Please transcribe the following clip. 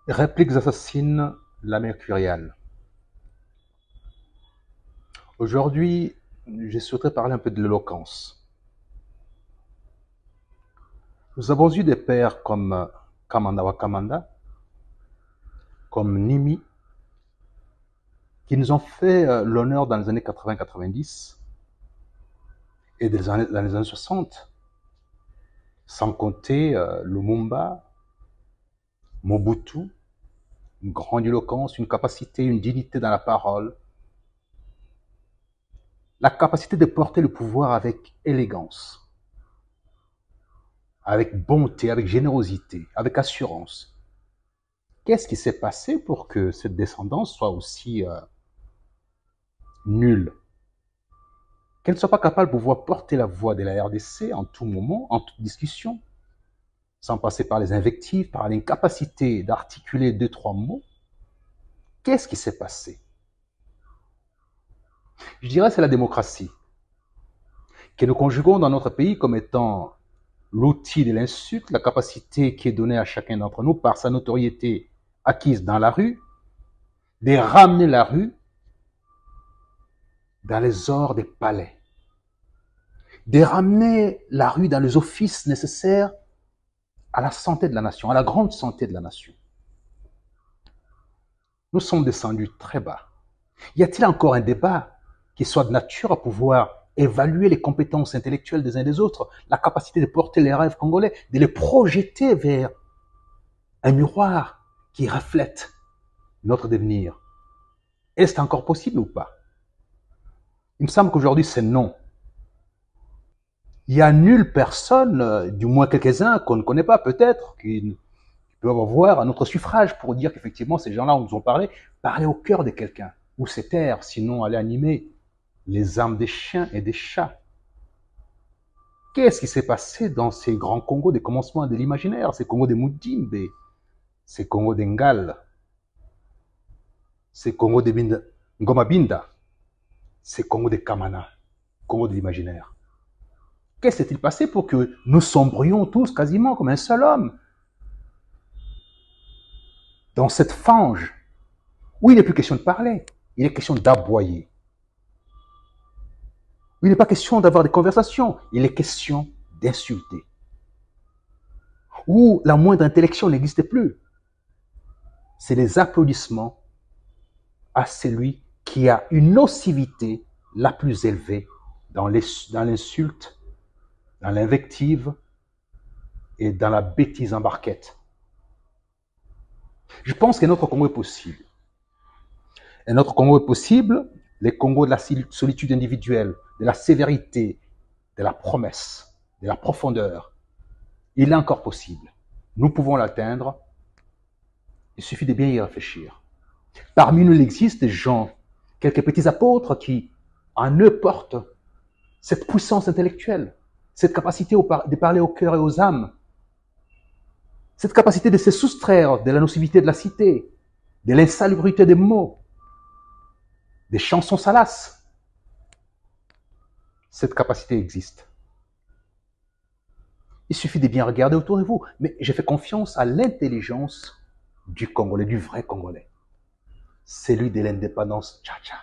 Répliques assassines, la mercuriale. Aujourd'hui, je souhaiterais parler un peu de l'éloquence. Nous avons eu des pères comme Kamanda Wakamanda, comme Nimi, qui nous ont fait l'honneur dans les années 80-90 et dans les années 60, sans compter Lumumba, Mobutu, une grande éloquence, une capacité, une dignité dans la parole, la capacité de porter le pouvoir avec élégance, avec bonté, avec générosité, avec assurance. Qu'est-ce qui s'est passé pour que cette descendance soit aussi nulle? Qu'elle ne soit pas capable de pouvoir porter la voix de la RDC en tout moment, en toute discussion, sans passer par les invectives, par l'incapacité d'articuler 2-3 mots? Qu'est-ce qui s'est passé? Je dirais que c'est la démocratie, que nous conjuguons dans notre pays comme étant l'outil de l'insulte, la capacité qui est donnée à chacun d'entre nous par sa notoriété acquise dans la rue, de ramener la rue dans les ors des palais, de ramener la rue dans les offices nécessaires à la santé de la nation, à la grande santé de la nation. Nous sommes descendus très bas. Y a-t-il encore un débat qui soit de nature à pouvoir évaluer les compétences intellectuelles des uns et des autres, la capacité de porter les rêves congolais, de les projeter vers un miroir qui reflète notre devenir? Est-ce encore possible ou pas? Il me semble qu'aujourd'hui, c'est non. Il n'y a nulle personne, du moins quelques-uns qu'on ne connaît pas peut-être, qui peuvent avoir un autre suffrage pour dire qu'effectivement, ces gens-là nous ont parlé au cœur de quelqu'un, ou se taire, sinon aller animer les âmes des chiens et des chats. Qu'est-ce qui s'est passé dans ces grands Congos des commencements de l'imaginaire, ces Congos de Mudimbe, ces Congos d'Engal, ces Congos de Ngomabinda, ces Congos de Kamana, Congos de l'imaginaire? Qu'est-ce qui s'est-il passé pour que nous sombrions tous quasiment comme un seul homme dans cette fange où il n'est plus question de parler, il est question d'aboyer. Où il n'est pas question d'avoir des conversations, il est question d'insulter. Où la moindre intellection n'existe plus. C'est les applaudissements à celui qui a une nocivité la plus élevée dans l'insulte, dans l'invective et dans la bêtise en barquette. Je pense qu'un autre Congo est possible. Un autre Congo est possible, les Congos de la solitude individuelle, de la sévérité, de la promesse, de la profondeur. Il est encore possible. Nous pouvons l'atteindre. Il suffit de bien y réfléchir. Parmi nous, il existe des gens, quelques petits apôtres qui, en eux, portent cette puissance intellectuelle, cette capacité de parler au cœur et aux âmes, cette capacité de se soustraire de la nocivité de la cité, de l'insalubrité des mots, des chansons salaces. Cette capacité existe. Il suffit de bien regarder autour de vous. Mais je fais confiance à l'intelligence du Congolais, du vrai Congolais. Celui de l'indépendance. Tcha-tcha.